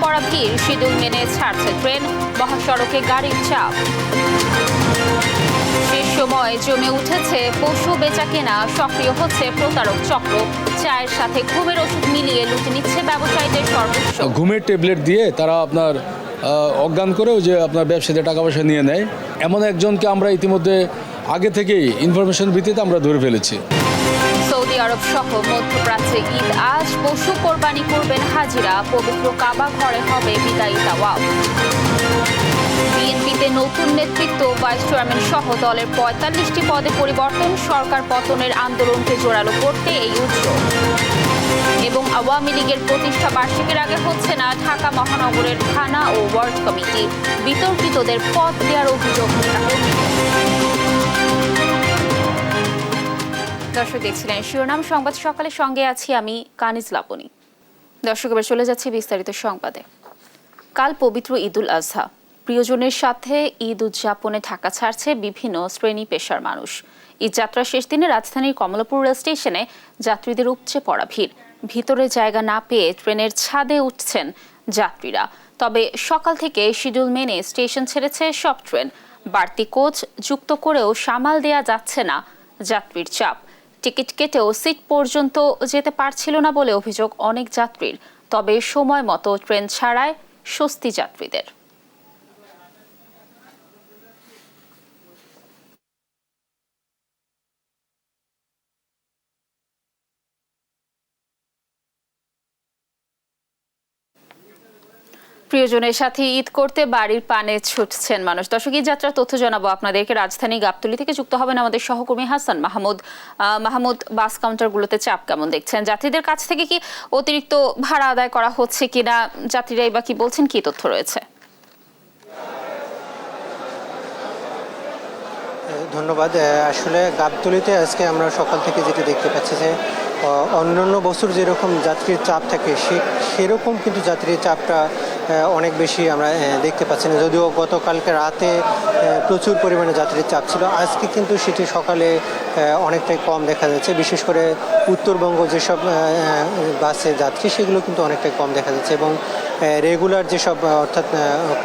পড়া ভিড়, শিডিউল মেনে ছাড়ছে ট্রেন, মহাসড়কে গাড়ির চাপ। শেষ সময় জমে উঠেছে পশু বেচাকেনা, সক্রিয় হচ্ছে প্রতারক চক্র। চায়ের সাথে ঘুমের ওষুধ মিলিয়ে লুটে নিচ্ছে ব্যবসায়ীদের সর্বোচ্চ। ঘুমের ট্যাবলেট দিয়ে তারা আপনার অজ্ঞান করেও যে আপনার ব্যবসায়ীদের টাকা পয়সা নিয়ে নেয়, এমন একজনকে আমরা ইতিমধ্যে আগে থেকেই ইনফরমেশন ভিত্তিতে আমরা ধরে ফেলেছি। সৌদি আরব সহ মধ্যপ্রাচ্যে ঈদ আজ, পশু কোরবানি করবেন হাজিরা, পবিত্র কাবা ঘরে হবে বিদায়ী তাওয়াফ। বিএনপিতে নতুন নেতৃত্ব, ভাইস চেয়ারম্যান সহ দলের ৪৫টি পদে পরিবর্তন, সরকার পতনের আন্দোলনকে জোরালো করতে এই উদ্যোগ। এবং আওয়ামী লীগের প্রতিষ্ঠা বার্ষিকীর আগে হচ্ছে না ঢাকা মহানগরের থানা ও ওয়ার্ড কমিটি, বিতর্কিতদের পদ দেওয়ার অভিযোগ। দর্শক দেখছিলেন শিরোনাম সংবাদ সকালের সঙ্গে আছি আমি কানিজ লাবণী। দর্শক এবার চলে যাচ্ছি বিস্তারিত সংবাদে। কাল পবিত্র ঈদুল আজহা, প্রিয়জনের সাথে ঈদ উদযাপনে ঢাকা ছাড়ছে বিভিন্ন শ্রেণী পেশার মানুষ। ঈদ যাত্রার শেষ দিনে রাজধানীর কমলাপুর রেল স্টেশনে যাত্রীদের উপচে পড়া ভিড়, ভিতরে জায়গা না পেয়ে ট্রেনের ছাদে উঠছেন যাত্রীরা। তবে সকাল থেকে শিডিউল মেনে স্টেশন ছেড়েছে সব ট্রেন, বাড়তি কোচ যুক্ত করেও সামাল দেয়া যাচ্ছে না যাত্রীর চাপ। টিকিট কেটেও সিট পর্যন্ত যেতে পারছিল না বলে অভিযোগ অনেক যাত্রীর। তবে সময় মতো ট্রেন ছাড়ায় স্বস্তি যাত্রীদের। প্রিয়জনের সাথে ঈদ করতে বাড়ির পানে ছুটছেন মানুষ। দর্শক, ঈদ যাত্রার তথ্য জানাবো আপনাদেরকে। রাজধানী গাবতলী থেকে যুক্ত হবেন আমাদের সহকর্মী হাসান মাহমুদ। মাহমুদ, বাস কাউন্টারগুলোতে চাপ কেমন দেখছেন? যাত্রীদের কাছ থেকে কি অতিরিক্ত ভাড়া আদায় করা হচ্ছে কিনা, যাত্রীরাই বা কি বলছেন, কি তথ্য রয়েছে? ধন্যবাদ। আসলে গাবতলীতে আজকে আমরা সকাল থেকে যেটা দেখতে পাচ্ছি যে অন্যান্য বছর যেরকম যাত্রীর চাপ থাকে সেরকম কিন্তু যাত্রীর চাপটা অনেক বেশি আমরা দেখতে পাচ্ছি না। যদিও গতকালকে রাতে প্রচুর পরিমাণে যাত্রীর চাপ ছিল, আজকে কিন্তু সেটি সকালে অনেকটাই কম দেখা যাচ্ছে। বিশেষ করে উত্তরবঙ্গ যেসব বাসে যাত্রী সেগুলো কিন্তু অনেকটাই কম দেখা যাচ্ছে, এবং রেগুলার যেসব অর্থাৎ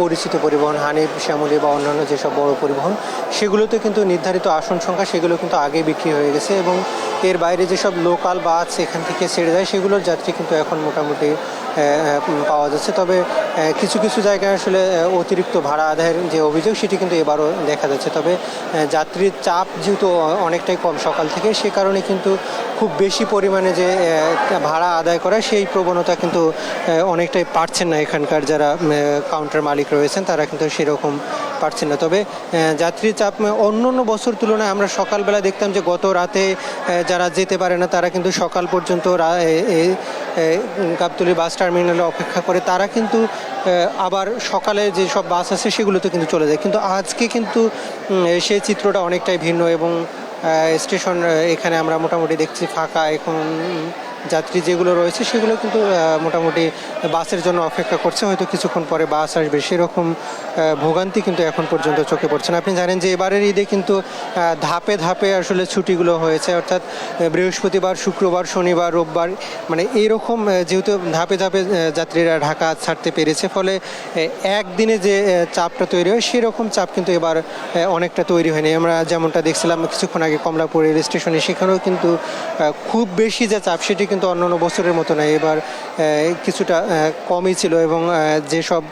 পরিচিত পরিবহন হানিফ, শ্যামলী বা অন্যান্য যেসব বড় পরিবহন সেগুলোতে কিন্তু নির্ধারিত আসন সংখ্যা সেগুলো কিন্তু আগে বিক্রি হয়ে গেছে, এবং এর বাইরে যেসব লোকাল বাস এখান থেকে ছেড়ে যায় সেগুলোর যাত্রী কিন্তু এখন মোটামুটি পাওয়া যাচ্ছে। তবে কিছু কিছু জায়গায় আসলে অতিরিক্ত ভাড়া আদায়ের যে অভিযোগ সেটি কিন্তু এবারও দেখা যাচ্ছে। তবে যাত্রীর চাপ যেহেতু অনেকটাই কম সকাল থেকে, সে কারণে কিন্তু খুব বেশি পরিমাণে যে ভাড়া আদায় করা সেই প্রবণতা কিন্তু অনেকটাই পারছেন না এখানকার যারা কাউন্টার মালিক রয়েছেন, তারা কিন্তু সেরকম পারছেন না। তবে যাত্রীর চাপ অন্য বছর তুলনায় আমরা সকালবেলা দেখতাম যে গত রাতে যারা যেতে পারে না তারা কিন্তু সকাল পর্যন্ত গাবতলী বাস টার্মিনালে অপেক্ষা করে, তারা কিন্তু আবার সকালে যে সব বাস আছে সেগুলোতে কিন্তু চলে যায়। কিন্তু আজকে কিন্তু সেই চিত্রটা অনেকটাই ভিন্ন, এবং স্টেশন এখানে আমরা মোটামুটি দেখছি ফাঁকা। এখন যাত্রী যেগুলো রয়েছে সেগুলো কিন্তু মোটামুটি বাসের জন্য অপেক্ষা করছে, হয়তো কিছুক্ষণ পরে বাস আসবে, সেরকম ভোগান্তি কিন্তু এখন পর্যন্ত চোখে পড়ছে না। আপনি জানেন যে এবারের ঈদে কিন্তু ধাপে ধাপে আসলে ছুটিগুলো হয়েছে, অর্থাৎ বৃহস্পতিবার, শুক্রবার, শনিবার, রোববার, মানে এইরকম যেহেতু ধাপে ধাপে যাত্রীরা ঢাকা ছাড়তে পেরেছে, ফলে একদিনে যে চাপটা তৈরি হয় সেরকম চাপ কিন্তু এবার অনেকটা তৈরি হয়নি। আমরা যেমনটা দেখছিলাম কিছুক্ষণ আগে কমলাপুর রেল স্টেশনে, সেখানেও কিন্তু খুব বেশি যে চাপ সেটি কিন্তু অন্যান্য বছরের মতো নয়, এবার কিছুটা কমই ছিল, এবং যেসব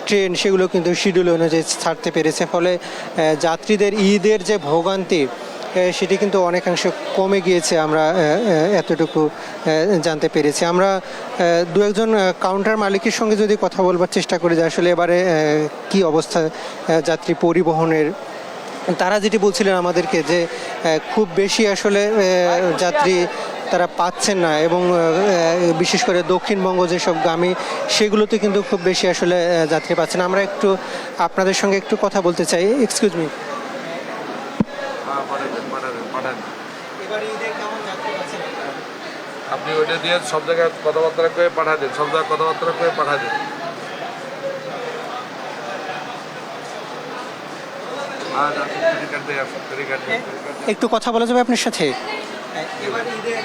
ট্রেন সেগুলো কিন্তু শিডিউল অনুযায়ী ছাড়তে পেরেছে, ফলে যাত্রীদের ঈদের যে ভোগান্তি সেটি কিন্তু অনেকাংশে কমে গিয়েছে, আমরা এতটুকু জানতে পেরেছি। আমরা দু একজন কাউন্টার মালিকের সঙ্গে যদি কথা বলবার চেষ্টা করি যে আসলে এবারে কি অবস্থা যাত্রী পরিবহনের, তারা যেটি বলছিলেন আমাদেরকে যে খুব বেশি আসলে যাত্রী তারা পাচ্ছেন না, এবং বিশেষ করে দক্ষিণবঙ্গ যেসব গামী সেগুলোতে কিন্তু খুব বেশি আসলে যাত্রী পাচ্ছেন না। আমরা একটু আপনাদের সঙ্গে একটু কথা বলতে চাই। এক্সকিউজ মি, আপনি ওইটা দিয়ে সব জায়গায় কথাবার্তা করে পাঠা দেন, সব জায়গায় কথাবার্তা করে পাঠা দেন। একটু কথা বলা যাবে আপনার সাথে? এবার ঈদের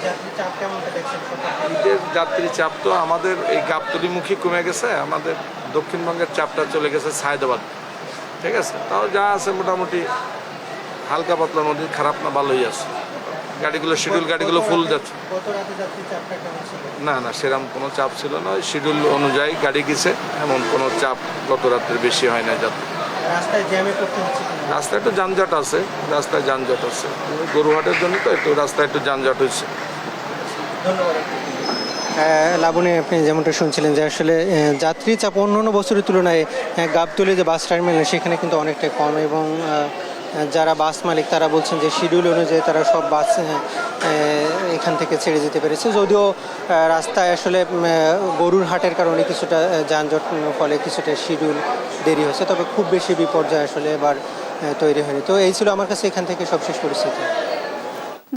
যাত্রী চাপ কেমনটা দেখছেন? ঈদের যাত্রী চাপ তো আমাদের এই গাবতলীমুখী কমে গেছে, আমাদের দক্ষিণবঙ্গের চাপটা চলে গেছে সায়দাবাদ, ঠিক আছে। তাও যা আছে মোটামুটি হালকা পাতলার মধ্যে, খারাপ না, ভালোই আছে। গাড়িগুলো শিডিউল গাড়িগুলো ফুল যাচ্ছে। গত রাতে যাত্রী চাপটা কেমন ছিল? না না, সেরকম কোনো চাপ ছিল না, ওই শিডিউল অনুযায়ী গাড়ি গেছে, এমন কোনো চাপ গত রাত্রে বেশি হয় না যাত্রী। রাস্তায় জ্যামে পড়তে হচ্ছে কিনা? রাস্তায় একটু যানজট আছে, রাস্তায় যানজট আছে, গরুহাটের জন্য তো একটু রাস্তায় একটু যানজট হয়েছে। ধন্যবাদ। লাবণী, আপনি যেমনটা শুনছিলেন যে আসলে যাত্রী চাপ অন্যান্য বছরের তুলনায় গাবতলী যে বাস টার্মিনাল সেখানে কিন্তু অনেকটাই কম, এবং যারা বাস মালিক তারা বলছেন যে শিডিউল অনুযায়ী তারা সব বাস এখান থেকে ছেড়ে যেতে পেরেছে, যদিও রাস্তায় আসলে গরুর হাটের কারণে কিছুটা যানজট ফলে কিছুটা শিডিউল দেরি হয়েছে, তবে খুব বেশি বিপর্যয় আসলে এবার তৈরি হয়নি। তো এই ছিল আমার কাছে এখান থেকে সবশেষ পরিস্থিতি।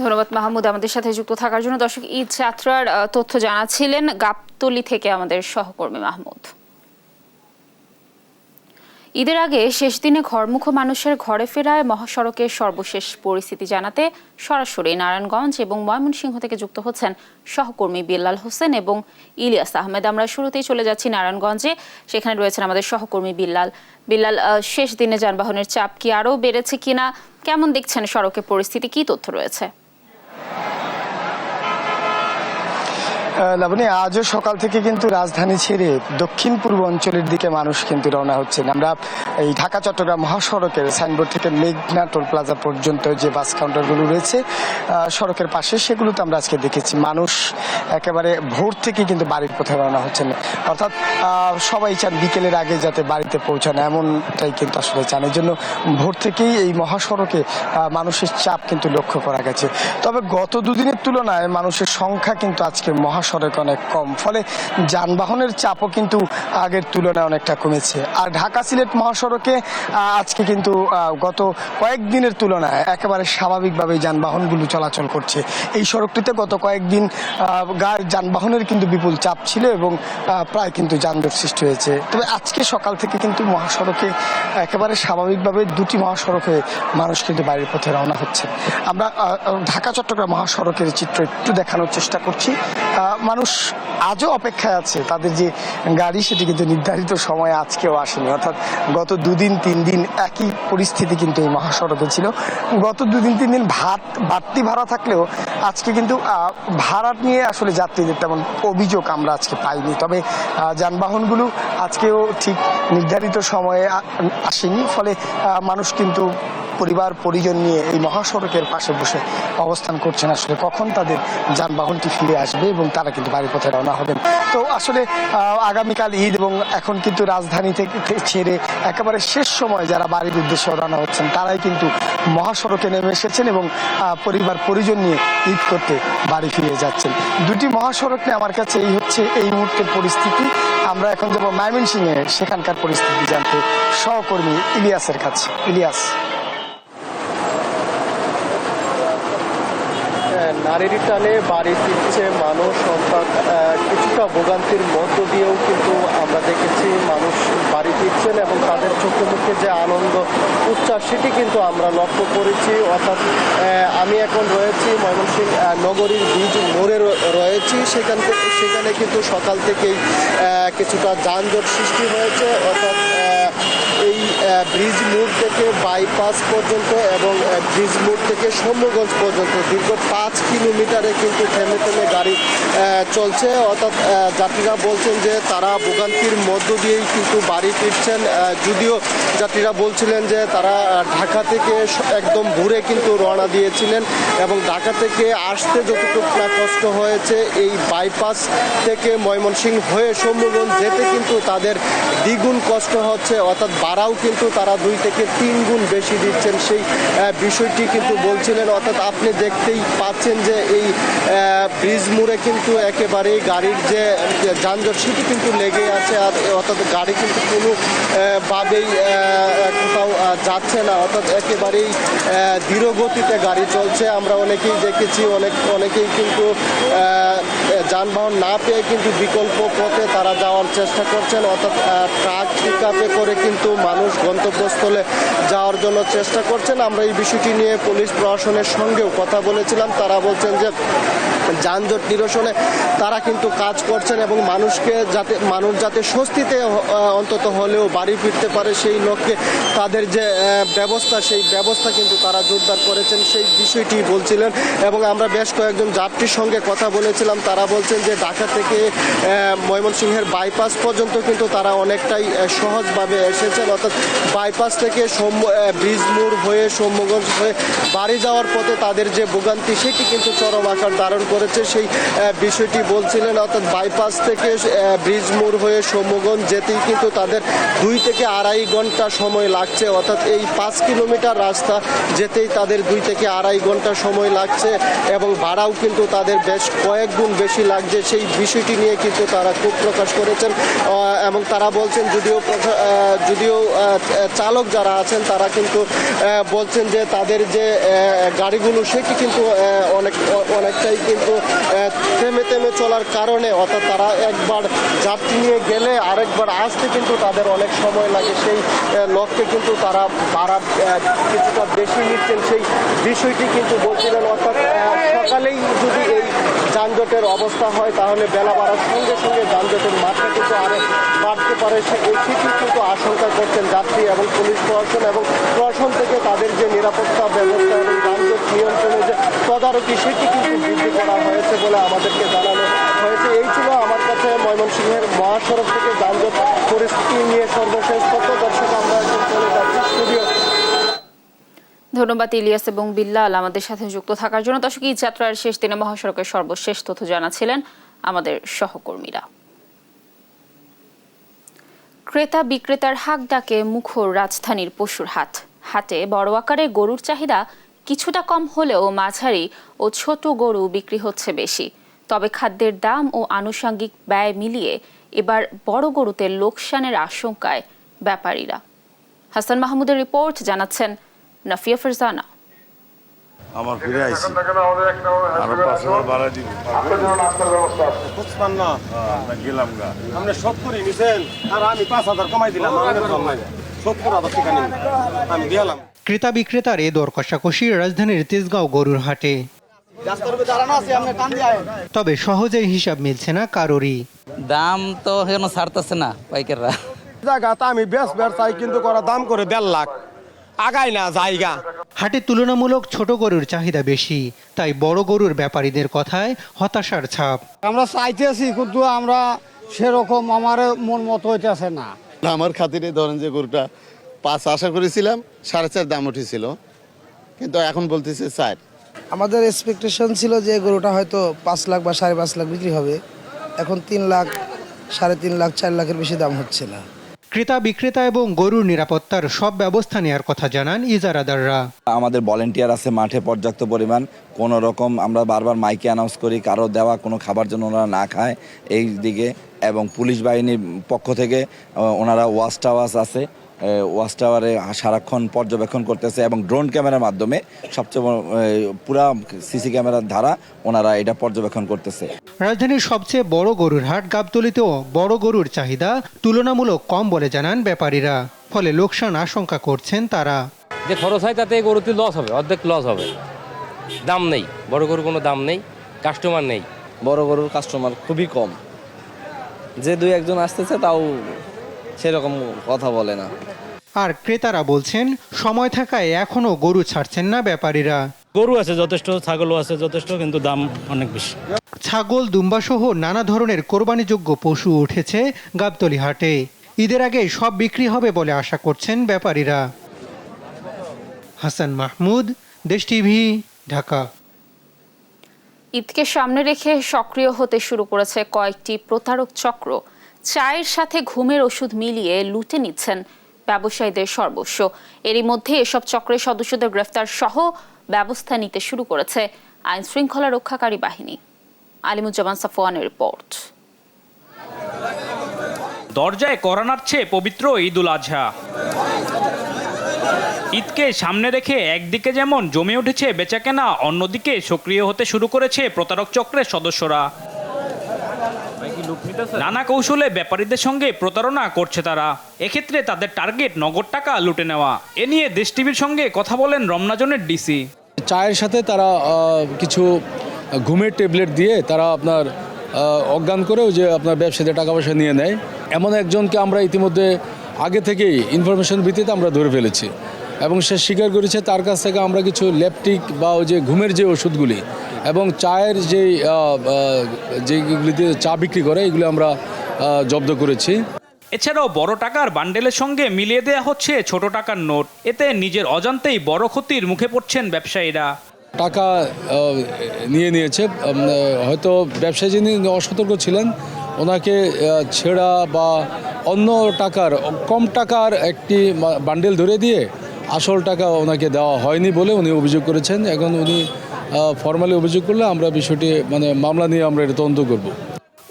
ধন্যবাদ মাহমুদ আমাদের সাথে যুক্ত থাকার জন্য। দর্শক, ঈদ যাত্রার তথ্য জানাচ্ছিলেন গাবতলী থেকে আমাদের সহকর্মী মাহমুদ। ঈদের আগে শেষ দিনে ঘরমুখ মানুষের ঘরে ফেরায় মহাসড়কের সর্বশেষ পরিস্থিতি জানাতে সরাসরি নারায়ণগঞ্জ এবং ময়মনসিংহ থেকে যুক্ত হচ্ছেন সহকর্মী বিল্লাল হোসেন এবং ইলিয়াস আহমেদ। আমরা শুরুতেই চলে যাচ্ছি নারায়ণগঞ্জে, সেখানে রয়েছেন আমাদের সহকর্মী বিল্লাল। শেষ দিনে যানবাহনের চাপ কি আরও বেড়েছে কিনা, কেমন দেখছেন সড়কের পরিস্থিতি, কি তথ্য রয়েছে? লাবণী, আজও সকাল থেকে কিন্তু রাজধানী ছেড়ে দক্ষিণ পূর্ব অঞ্চলের দিকে মানুষ কিন্তু রওনা হচ্ছেন। আমরা এই ঢাকা চট্টগ্রাম মহাসড়কের সাইনবোর্ড থেকে মেঘনা টোল প্লাজা পর্যন্ত যে বাস কাউন্টারগুলো রয়েছে সড়কের পাশে, সেগুলোতে আমরা আজকে দেখেছি মানুষ একেবারে ভোর থেকে কিন্তু বাড়ির পথে রওনা হচ্ছেন, অর্থাৎ সবাই চান বিকেলের আগে যাতে বাড়িতে পৌঁছানো, এমনটাই কিন্তু আসলে চান। এই জন্য ভোর থেকেই এই মহাসড়কে মানুষের চাপ কিন্তু লক্ষ্য করা গেছে। তবে গত দুদিনের তুলনায় মানুষের সংখ্যা কিন্তু আজকে মহাসড়ক অনেক কম, ফলে যানবাহনের চাপও কিন্তু আগের তুলনায় অনেকটা কমেছে। আর ঢাকা সিলেট মহাসড়কে আজকে কিন্তু গত কয়েকদিনের তুলনায় একেবারে স্বাভাবিকভাবে যানবাহনগুলো চলাচল করছে। এই সড়কটিতে গত কয়েকদিন যানবাহনের কিন্তু বিপুল চাপ ছিল এবং প্রায় কিন্তু যানজট সৃষ্টি হয়েছে। তবে আজকে সকাল থেকে কিন্তু মহাসড়কে একেবারে স্বাভাবিকভাবে দুটি মহাসড়কে মানুষ কিন্তু বাড়ির পথে রওনা হচ্ছে। আমরা ঢাকা চট্টগ্রাম মহাসড়কের চিত্র একটু দেখানোর চেষ্টা করছি। মানুষ আজও অপেক্ষায় আছে, তাদের যে গাড়ি সেটি কিন্তু নির্ধারিত সময়ে আজকেও আসেনি, অর্থাৎ গত দুদিন তিন দিন একই পরিস্থিতি কিন্তু এই মহাসড়কে ছিল। গত দুদিন তিন দিন বাড়তি ভাড়া থাকলেও আজকে কিন্তু ভাড়া নিয়ে আসলে যাত্রীদের তেমন অভিযোগ আমরা আজকে পাইনি। তবে যানবাহনগুলো আজকেও ঠিক নির্ধারিত সময়ে আসেনি, ফলে মানুষ কিন্তু পরিবার পরিজন নিয়ে এই মহাসড়কের পাশে বসে অবস্থান করছেন আসলে কখন তাদের যানবাহনটি ফিরে আসবে এবং তারা কিন্তু বাড়ির পথে রওনা হবেন। তো আসলে আগামীকাল ঈদ এবং এখন কিন্তু রাজধানী থেকে ছেড়ে একেবারে শেষ সময় যারা বাড়ির উদ্দেশ্যে রওনা হচ্ছেন তারাই কিন্তু মহাসড়কে নেমে এসেছেন এবং পরিবার পরিজন নিয়ে ঈদ করতে বাড়ি ফিরে যাচ্ছেন। দুটি মহাসড়ক নিয়ে আমার কাছে এই মুহূর্তের পরিস্থিতি। আমরা এখন যাব ময়মনসিংহে, সেখানকার পরিস্থিতি জানতে সহকর্মী ইলিয়াসের কাছে। ইলিয়াস। নারীর টানে বাড়ি ফিরছে মানুষ, অর্থাৎ কিছুটা ভোগান্তির মধ্য দিয়েও কিন্তু আমরা দেখেছি মানুষ বাড়ি ফিরছেন এবং তাদের চোখে মুখে যে আনন্দ উচ্ছ্বাস সেটি কিন্তু আমরা লক্ষ্য করেছি। অর্থাৎ আমি এখন রয়েছি ময়মনসিংহ নগরীর ব্রিজ মোড়ে রয়েছি, সেখানে কিন্তু সকাল থেকেই কিছুটা যানজট সৃষ্টি হয়েছে। অর্থাৎ এই ব্রিজ মোড় থেকে বাইপাস পর্যন্ত এবং ব্রিজ মোড় থেকে সৌম্যগঞ্জ পর্যন্ত দীর্ঘ 5 কিলোমিটারে কিন্তু থেমে থেমে গাড়ি চলছে। অর্থাৎ যাত্রীরা বলছেন যে তারা ভোগান্তির মধ্য দিয়েই কিন্তু বাড়ি ফিরছেন। যদিও যাত্রীরা বলছিলেন যে তারা ঢাকা থেকে একদম ভোরে কিন্তু রওনা দিয়েছিলেন এবং ঢাকা থেকে আসতে যতটুকু না কষ্ট হয়েছে, এই বাইপাস থেকে ময়মনসিংহ হয়ে সৌম্যগঞ্জ যেতে কিন্তু তাদের দ্বিগুণ কষ্ট হচ্ছে। অর্থাৎ ভাড়াও কিন্তু তারা 2 থেকে 3 গুণ বেশি দিচ্ছেন, সেই বিষয়টি কিন্তু বলছিলেন। অর্থাৎ আপনি দেখতেই পাচ্ছেন যে এই ব্রিজ মোড়ে কিন্তু একেবারেই গাড়ির যে যানজট সেটি কিন্তু লেগে আছে, আর অর্থাৎ গাড়ি কিন্তু কোনোভাবেই কোথাও যাচ্ছে না, অর্থাৎ একেবারেই ধীর গতিতে গাড়ি চলছে। আমরা অনেকেই দেখেছি, অনেকেই কিন্তু যানবাহন না পেয়ে কিন্তু বিকল্প পথে তারা যাওয়ার চেষ্টা করছেন। অর্থাৎ ট্রাক পিকআপে করে কিন্তু মানুষ মানুষ গন্তব্যস্থলে যাওয়ার জন্য চেষ্টা করছেন। আমরা এই বিষয়টি নিয়ে পুলিশ প্রশাসনের সঙ্গেও কথা বলেছিলাম। তারা বলছেন যে যানজট নিরসনে তারা কিন্তু কাজ করছেন এবং মানুষ যাতে স্বস্তিতে অন্তত হলেও বাড়ি ফিরতে পারে সেই লক্ষ্যে তাদের যে ব্যবস্থা, সেই ব্যবস্থা কিন্তু তারা জোরদার করেছেন, সেই বিষয়টি বলছিলেন। এবং আমরা বেশ কয়েকজন যাত্রীর সঙ্গে কথা বলেছিলাম। তারা বলছেন যে ঢাকা থেকে ময়মনসিংহের বাইপাস পর্যন্ত কিন্তু তারা অনেকটাই সহজভাবে এসেছেন, অর্থাৎ বাইপাস থেকে ব্রিজ মোড় হয়ে সৌম্যগঞ্জ হয়ে বাড়ি যাওয়ার পথে তাদের যে ভোগান্তি সেটি কিন্তু চরম আকার ধারণ করেছে, সেই বিষয়টি বলছিলেন। অর্থাৎ বাইপাস থেকে ব্রিজ মোড় হয়ে সৌম্যগঞ্জ যেতেই কিন্তু তাদের 2 থেকে আড়াই ঘন্টা সময় লাগছে, অর্থাৎ এই 5 কিলোমিটার রাস্তা যেতেই তাদের 2 থেকে আড়াই ঘন্টা সময় লাগছে এবং ভাড়াও কিন্তু তাদের বেশ কয়েক গুণ বেশি লাগছে। সেই বিষয়টি নিয়ে কিন্তু তারা ক্ষোভ প্রকাশ করেছেন এবং তারা বলছেন যদিও চালক যারা আছেন তারা কিন্তু বলছেন যে তাদের যে গাড়িগুলো সেটি কিন্তু অনেকটাই কিন্তু থেমে চলার কারণে, অর্থাৎ তারা একবার যাত্রী নিয়ে গেলে আরেকবার আসতে কিন্তু তাদের অনেক সময় লাগে, সেই লক্ষ্যে কিন্তু তারা ভাড়া কিছুটা বেশি নিচ্ছেন, সেই বিষয়টি কিন্তু বলছিলেন। অর্থাৎ সকালেই যদি এই যানজটের অবস্থা হয় তাহলে বেলা বাড়ার সঙ্গে সঙ্গে যানজটের মাত্রা কিন্তু আরও বাড়তে পারে, সেটি কিন্তু আশঙ্কা করছেন যাত্রী এবং পুলিশ প্রশাসন। এবং প্রশাসন থেকে তাদের যে নিরাপত্তা ব্যবস্থা এবং যানজট নিয়ন্ত্রণের যে তদারকি সেটি কিন্তু বৃদ্ধি করা হয়েছে বলে আমাদেরকে জানানো হয়েছে। এই ছিল আমার কাছে ময়মনসিংহের মহাসড়ক থেকে যানজট পরিস্থিতি নিয়ে সর্বশেষ তথ্য। দর্শক, আমরা এখন চলে যাচ্ছি স্টুডিও। ধন্যবাদ ইলিয়াস এবং বিল্লাল আমাদের সাথে যুক্ত থাকার জন্য। দর্শক, এই যাত্রার শেষ দিনে মহাসড়কের সর্বশেষ তথ্য জানাচ্ছিলেন আমাদের সহকর্মীরা। ক্রেতা বিক্রেতার হাক ডাকে মুখর রাজধানীর পশুর হাট। হাটে বড় আকারে গরুর চাহিদা কিছুটা কম হলেও মাঝারি ও ছোট গরু বিক্রি হচ্ছে বেশি। তবে খাদ্যের দাম ও আনুষঙ্গিক ব্যয় মিলিয়ে এবার বড় গরুতে লোকসানের আশঙ্কায় ব্যাপারীরা। হাসান মাহমুদের রিপোর্ট, জানাচ্ছেন নাফিয়া ফারজানা। আমার ফিরে আইছি আরো 5,000 বাড়া দিব বুঝপান না গেলাম গা আপনি 70 নিছেন আর আমি 5,000 কমাই দিলাম, 70,000 টাকা নিন আমি দিলাম। ক্রেতা বিক্রেতার এ দর কষাকষি রাজধানীর তেজগাঁও গরুর হাটে। তবে সহজেই হিসাব মিলছে না কারোরই। দাম তো এখনো ছাড়তেছে না পাইকাররা। জায়গাটা আমি বেশ চাই কিন্তু করা দাম করে 1.5 লাখ আগাই না জায়গা। হাটে তুলনামূলক ছোট গরুর চাহিদা বেশি, তাই বড় গরুর ব্যাপারীদের কথায় হতাশার ছাপ। আমরা চাইতেছি কিন্তু আমরা সেরকম আমার মন মতো হইতেছে না। আমার খাতিরে ধরেন যে গরুটা 5 আশা করেছিলাম, 4.5 দাম উঠেছিল, কিন্তু এখন বলতেছে 4। আমাদের এক্সপেকটেশন ছিল যে গরুটা হয়তো 5 লাখ বা 5.5 লাখ বিক্রি হবে, এখন 3 লাখ, 3.5 লাখ, 4 লাখের বেশি দাম হচ্ছে না। ক্রেতা বিক্রেতা এবং গরুর নিরাপত্তার সব ব্যবস্থা নেওয়ার কথা জানান ইজারাদাররা। আমাদের ভলেন্টিয়ার আছে মাঠে পর্যাপ্ত পরিমাণ, কোনো রকম আমরা বারবার মাইকে অ্যানাউন্স করি কারো দেওয়া কোনো খাবার জন্য ওনারা না খায় এই দিকে। এবং পুলিশ বাহিনীর পক্ষ থেকে ওনারা ওয়াচ টাওয়ার আছে, ওয়াচ টাওয়ারে সারাক্ষণ পর্যবেক্ষণ করতেছে এবং ড্রোন ক্যামেরার মাধ্যমে সবচেয়ে পুরা সিসি ক্যামেরার দ্বারা ওনারা এটা পর্যবেক্ষণ করতেছে। রাজধানীর সবচেয়ে বড় গরুর হাট গাবতলীতেও বড় গরুর চাহিদা তুলনামূলক কম বলে জানান ব্যাপারীরা, ফলে লোকসান আশঙ্কা করছেন তারা। যে খরচ হয় তাতে গরুতে লস হবে, অর্ধেক লস হবে। দাম নেই, বড় গরুর কোনো দাম নেই, কাস্টমার নেই। বড় গরুর কাস্টমার খুবই কম, যে 2-1 জন আসতেছে তাও সেরকম কথা বলে না। আর ক্রেতারা বলছেন সময় থাকায় এখনো গরু ছাড়ছেন না ব্যাপারীরা। গরু আছে যথেষ্ট, ছাগলও আছে যথেষ্ট, কিন্তু দাম অনেক বেশি। ছাগল, দুম্বা সহ নানা ধরনের কোরবানিযোগ্য পশু উঠেছে গাবতলী হাটে। ঈদের আগে সব বিক্রি হবে বলে আশা করছেন ব্যাপারীরা। হাসান মাহমুদ, দেশ টিভি, ঢাকা। ঈদকে সামনে রেখে সক্রিয় হতে শুরু করেছে কয়েকটি প্রতারক চক্র। চায়ের সাথে ঘুমের ওষুধ মিলিয়ে লুটে নিচ্ছেন ব্যবসায়ীদের সর্বস্ব। এরই মধ্যে এসব চক্রের সদস্যদের গ্রেফতার সহ ব্যবস্থা নিতে শুরু করেছে আইন শৃঙ্খলা রক্ষাকারী বাহিনী। আলিমুজ্জামান সাফওয়ানের রিপোর্ট। দরজায় কড়া নাড়ছে পবিত্র ঈদুল আজহা। ঈদকে সামনে রেখে একদিকে যেমন জমে উঠেছে বেচাকেনা, অন্যদিকে সক্রিয় হতে শুরু করেছে প্রতারক চক্রের সদস্যরা। নানা কৌশলে ব্যাপারীদের সঙ্গে প্রতারণা করছে তারা। এক্ষেত্রে তাদের টার্গেট নগদ টাকা লুটে নেওয়া। এ নিয়ে দেশ টিভির সঙ্গে কথা বলেন রমনাজনের ডিসি। চায়ের সাথে তারা কিছু ঘুমের ট্যাবলেট দিয়ে তারা আপনার অজ্ঞান করেও যে আপনার ব্যবসাতে টাকা পয়সা নিয়ে নেয়। এমন একজনকে আমরা ইতিমধ্যে আগে থেকেই ইনফরমেশন ভিত্তিতে আমরা ধরে ফেলেছি এবং সে স্বীকার করেছে তার কাছ থেকে আমরা কিছু ল্যাপটিক বা ওই যে ঘুমের যে ওষুধগুলি এবং চায়ের যেগুলিতে চা বিক্রি করে এগুলো আমরা জব্দ করেছি। এছাড়াও বড় টাকার বান্ডেলের সঙ্গে মিলিয়ে দেওয়া হচ্ছে ছোট টাকার নোট। এতে নিজের অজান্তেই বড় ক্ষতির মুখে পড়ছেন ব্যবসায়ীরা। টাকা নিয়েছে হয়তো ব্যবসায়ী যিনি অসতর্ক ছিলেন ওনাকে ছেঁড়া বা অন্য টাকার কম টাকার একটি বান্ডেল ধরে দিয়ে আসল টাকা ওনাকে দেওয়া হয়নি বলে উনি অভিযোগ করেছেন। এখন উনি ফর্মালি অভিযোগ করলে আমরা বিষয়টি মামলা নিয়ে আমরা এটা তদন্ত করব।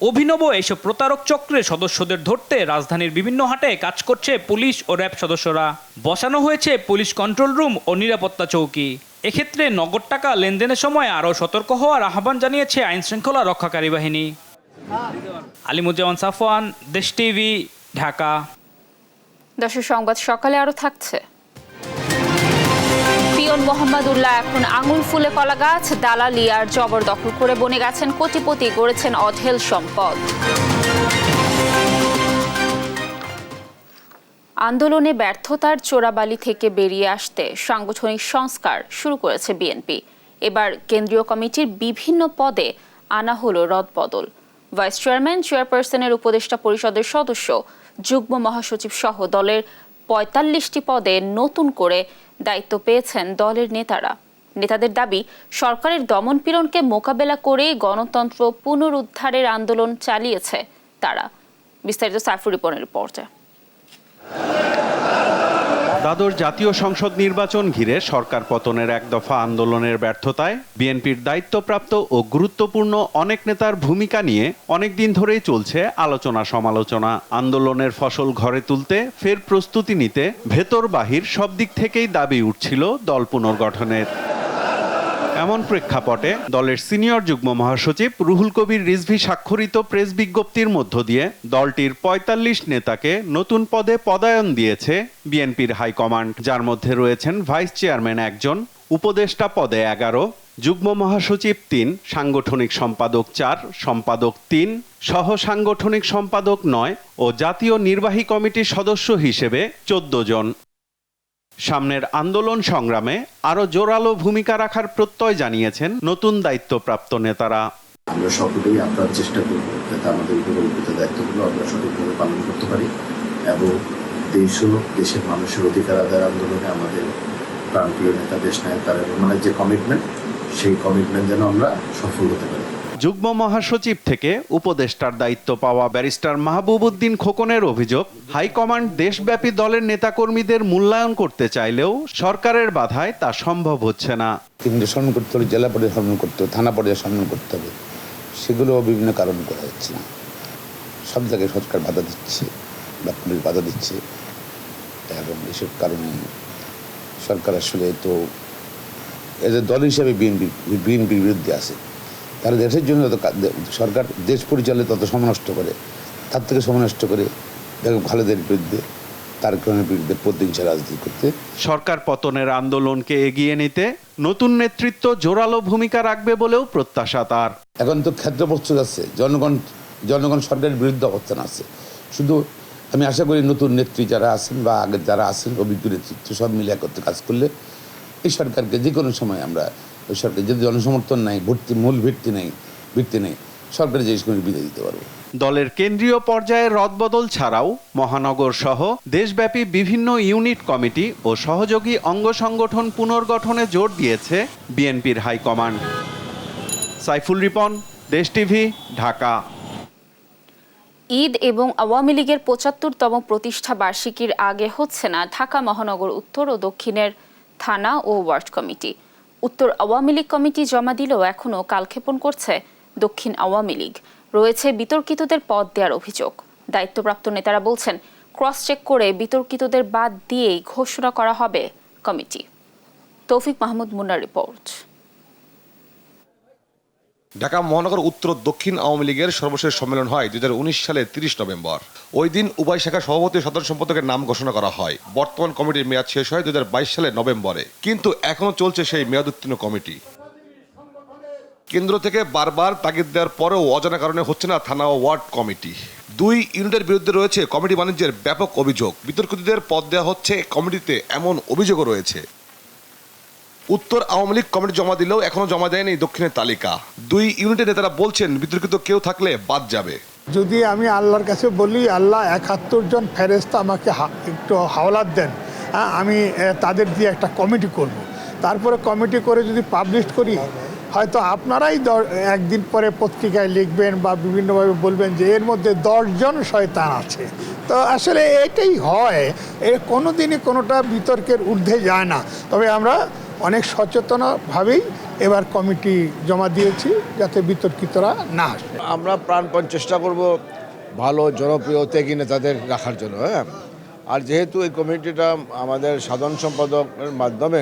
অভিনব এইসব প্রতারক চক্রের সদস্যদের ধরতে রাজধানীর বিভিন্ন হাটে কাজ করছে পুলিশ ও র্যাব সদস্যরা। বসানো হয়েছে পুলিশ কন্ট্রোল রুম ও নিরাপত্তা চৌকি। এক্ষেত্রে নগদ টাকা লেনদেনের সময় আরও সতর্ক হওয়ার আহ্বান জানিয়েছে আইনশৃঙ্খলা রক্ষাকারী বাহিনী। আলিমুজ্জামান সাফওয়ান, দেশ টিভি, ঢাকা। দর্শক, সংবাদ সকালে আরও থাকছে। পিয়ন মোহাম্মদ উল্লাহ এখন আঙুল ফুলে কলা গাছ, দালালিয়ার জবরদখল করে বনে গেছেন কোটিপতি, গড়েছেন অঢেল সম্পদ। আন্দোলনে ব্যর্থতার চোরাবালি থেকে বেরিয়ে আসতে সাংগঠনিক সংস্কার শুরু করেছে বিএনপি। এবার কেন্দ্রীয় কমিটির বিভিন্ন পদে আনা হলো রদবদল। ভাইস চেয়ারম্যান, চেয়ারপারসনের উপদেষ্টা পরিষদের সদস্য, যুগ্ম মহাসচিব সহ দলের ৪৫টি পদে নতুন করে দায়িত্ব পেয়েছেন দলের নেতারা। নেতাদের দাবি, সরকারের দমনপীড়নকে মোকাবেলা করে গণতন্ত্র পুনরুদ্ধারের আন্দোলন চালিয়েছে তারা। বিস্তারিত সাইফুর রিপনের রিপোর্টে। দ্বাদশ জাতীয় সংসদ নির্বাচন ঘিরে সরকার পতনের এক দফা আন্দোলনের ব্যর্থতায় বিএনপির দায়িত্বপ্রাপ্ত ও গুরুত্বপূর্ণ অনেক নেতার ভূমিকা নিয়ে অনেকদিন ধরেই চলছে আলোচনা সমালোচনা। আন্দোলনের ফসল ঘরে তুলতে ফের প্রস্তুতি নিতে ভেতর বাহির সব দিক থেকেই দাবি উঠছিল দল পুনর্গঠনের। এমন প্রেক্ষাপটে দলের সিনিয়র যুগ্ম মহাসচিব রুহুল কবির রিজভী স্বাক্ষরিত প্রেস বিজ্ঞপ্তির মধ্য দিয়ে দলটির ৪৫ নেতাকে নতুন পদে পদায়ন দিয়েছে বিএনপির হাইকমান্ড, যার মধ্যে রয়েছেন ভাইস চেয়ারম্যান ১ জন, উপদেষ্টা পদে ১১, যুগ্ম মহাসচিব ৩, সাংগঠনিক সম্পাদক ৪, সম্পাদক ৩, সহ সাংগঠনিক সম্পাদক ৯ ও জাতীয় নির্বাহী কমিটির সদস্য হিসেবে ১৪ জন। সামনের আন্দোলন সংগ্রামে আরো জোরালো ভূমিকা রাখার প্রত্যয় জানিয়েছেন নতুন দায়িত্বপ্রাপ্ত নেতারা। আমরা সকলেই আপনার চেষ্টা করব যাতে আমাদের উপকল্পিত দায়িত্বগুলো আমরা সঠিকভাবে পালন করতে পারি এবং দেশ ও দেশের মানুষের অধিকার আদায়ের আন্দোলনে আমাদের প্রাণপ্রিয় নেতা দেশ নায়ক তারেক রহমানের যে কমিটমেন্ট, সেই কমিটমেন্ট যেন আমরা সফল হতে পারি। যুগ্ম মহাসচিব থেকে উপদেষ্টার দায়িত্ব পাওয়া ব্যারিস্টার মাহবুব উদ্দিন খোকনের অভিযোগ, হাইকমান্ড দেশব্যাপী দলের নেতাকর্মীদের মূল্যায়ন করতে চাইলেও সরকারের বাধায় তা সম্ভব হচ্ছে না। কেন্দ্রীয় সম্মান করতে হবে, জেলা পর্যায়ে সম্মান করতে হবে, থানা পর্যায়ে সম্মান করতে হবে, সেগুলো বিভিন্ন কারণ করা যাচ্ছে না। সব জায়গায় সরকার বাধা দিচ্ছে বা পুলিশ বাধা দিচ্ছে এবং এসব কারণে সরকার আসলে তো এজ এ দল হিসাবে বিএনপির বিরুদ্ধে আছে। তারা দেশের জন্য যত সরকার দেশ পরিচালনে তত সময় নষ্ট করে, তার থেকে সময় নষ্ট করে দেখো খালেদের বিরুদ্ধে, তার কারণের বিরুদ্ধে প্রতিহিংসা রাজনীতি করতে। সরকার পতনের আন্দোলনকে এগিয়ে নিতে নতুন নেতৃত্ব জোরালো ভূমিকা রাখবে বলেও প্রত্যাশা তার। এখন তো ক্ষেত্র প্রস্তুত আছে, জনগণ সরকারের বিরুদ্ধে অবস্থান আছে। শুধু আমি আশা করি নতুন নেত্রী যারা আছেন বা আগে যারা আছেন অভিজ্ঞ নেতৃত্ব সব মিলে একত্রে কাজ করলে এই সরকারকে যে কোনো সময় আমরা ওই সরকার যদি জনসমর্থন নাই, মূল ভিত্তি নেই, সরকারের যে কোনো বিদায় দিতে পারবো। দলের কেন্দ্রীয় পর্যায়ে রদবদল ছাড়াও মহানগর সহ দেশব্যাপী বিভিন্ন ইউনিট কমিটি ও সহযোগী অঙ্গ সংগঠন পুনর্গঠনে জোর দিয়েছে বিএনপির হাইকমান্ড। সাইফুল রিপন, দেশ টিভি, ঢাকা। ঈদ এবং আওয়ামী লীগের ৭৫তম প্রতিষ্ঠা বার্ষিকীর আগে হচ্ছে না ঢাকা মহানগর উত্তর ও দক্ষিণের থানা ও ওয়ার্ড কমিটি। উত্তর আওয়ামী লীগ কমিটি জমা দিলেও এখনও কালক্ষেপণ করছে দক্ষিণ আওয়ামী লীগ। রয়েছে বিতর্কিতদের পদ দেওয়ার অভিযোগ। দায়িত্বপ্রাপ্ত নেতারা বলছেন, ক্রস চেক করে বিতর্কিতদের বাদ দিয়েই ঘোষণা করা হবে কমিটি। তৌফিক মাহমুদ মুন্নার রিপোর্ট। ঢাকা মহানগর উত্তর দক্ষিণ আওয়ামী লীগের সর্বশেষ সম্মেলন হয় 2019 সালের 30 নভেম্বর। ওই দিন উভয় শাখার সভাপতি ও সাধারণ সম্পাদকের নাম ঘোষণা করা হয়। বর্তমান কমিটির মেয়াদ শেষ হয় 2022 সালের নভেম্বরে, কিন্তু এখনো চলছে সেই মেয়াদ উত্তীর্ণ কমিটি। কেন্দ্র থেকে বারবার তাগিদ দেওয়ার পরেও অজানা কারণে হচ্ছে না থানা ও ওয়ার্ড কমিটি। 2 ইউনিটের বিরুদ্ধে রয়েছে কমিটি বাণিজ্যের ব্যাপক অভিযোগ। বিতর্কিতদের পদ দেওয়া হচ্ছে কমিটিতে, এমন অভিযোগও রয়েছে। উত্তর আওয়ামী লীগ কমিটি জমা দিলেও এখনো জমা দেয়নি দক্ষিণের তালিকা। 2 ইউনিটের নেতারা বলছেন বিতর্কিত কেউ থাকলে বাদ যাবে। যদি আমি আল্লাহর কাছে বলি, আল্লাহ 71 জন ফেরেশতা আমাকে একটু হাওলাত দেন, আমি তাদের দিয়ে একটা কমিটি করব। তারপরে কমিটি করে যদি পাবলিশ করি, হয়তো আপনারাই একদিন পরে পত্রিকায় লিখবেন বা বিভিন্নভাবে বলবেন যে এর মধ্যে 10 জন শয়তান আছে। তো আসলে এটাই হয়, কোনো দিনই কোনোটা বিতর্কের ঊর্ধ্বে যায় না। তবে আমরা অনেক সচেতনভাবেই এবার কমিটি জমা দিয়েছি, যাতে বিতর্কিতরা না আসে। আমরা প্রাণপণ চেষ্টা করব ভালো জনপ্রিয় ত্যাগী নেতাদের রাখার জন্য। আর যেহেতু এই কমিটিটা আমাদের সাধারণ সম্পাদকের মাধ্যমে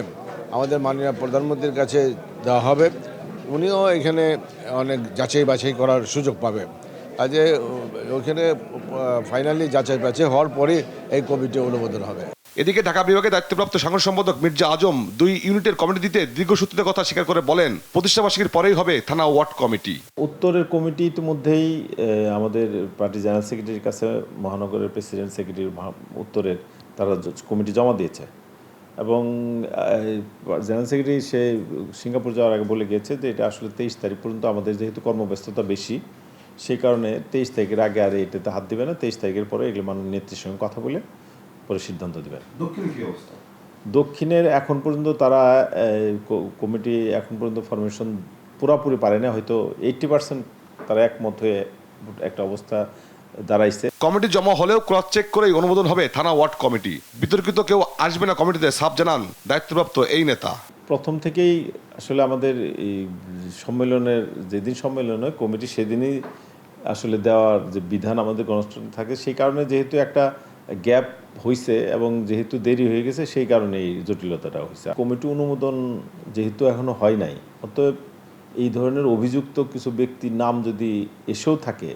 আমাদের মাননীয় প্রধানমন্ত্রীর কাছে দেওয়া হবে, উনিও এখানে অনেক যাচাই বাছাই করার সুযোগ পাবে। কাজে ওখানে ফাইনালি যাচাই বাছাই হওয়ার পরে এই কমিটি অনুমোদন হবে। এদিকে ঢাকা বিভাগের দায়িত্বপ্রাপ্ত সাংগঠনিক সম্পাদক মির্জা আজম 2 ইউনিটের কমিটি দিতে দীর্ঘসূত্রিত কথা স্বীকার করে বলেন, প্রতিষ্ঠাবার্ষিকীর পরেই হবে থানা ওয়ার্ড কমিটি। উত্তরের কমিটি ইতিমধ্যেই আমাদের পার্টি জেনারেল সেক্রেটারির কাছে, মহানগরের প্রেসিডেন্ট সেক্রেটারি উত্তরের, তারা কমিটি জমা দিয়েছে। এবং জেনারেল সেক্রেটারি সে সিঙ্গাপুর যাওয়ার আগে বলে গিয়েছে যে এটা আসলে 23 তারিখ পর্যন্ত, আমাদের যেহেতু কর্মব্যস্ততা বেশি, সেই কারণে 23 তারিখের আগে আর এটাতে হাত দিবে না। 23 তারিখের পরে এগুলো মাননীয় নেত্রীর সঙ্গে কথা বলে পরে সিদ্ধান্ত দেবেন। দক্ষিণে কি অবস্থা? দক্ষিণের এখন পর্যন্ত তারা কমিটি এখন পর্যন্ত ফরমেশন পুরোপুরি পারে না, হয়তো 80% তারা একমত হয়ে একটা অবস্থা দাঁড়াইছে। কমিটি জমা হলেও ক্রস চেক করেই অনুমোদন হবে থানা ওয়ার্ড কমিটি। বিতর্কিত কেউ আসবে না কমিটিতে, সাফ জানান দায়িত্বপ্রাপ্ত এই নেতা। প্রথম থেকেই আসলে আমাদের এই সম্মেলনের যেদিন সম্মেলন হয় কমিটি সেদিনই আসলে দেওয়ার যে বিধান আমাদের গণতন্ত্রে থাকে, সেই কারণে যেহেতু একটা গ্যাপ হয়েছে এবং যেহেতু দেরি হয়ে গেছে, সেই কারণে এই জটিলতাটা হয়েছে। কমিটি অনুমোদন যেহেতু এখনো হয় নাই, অতএব এই ধরনের অভিযুক্ত কিছু ব্যক্তির নাম যদি এসেও থাকে,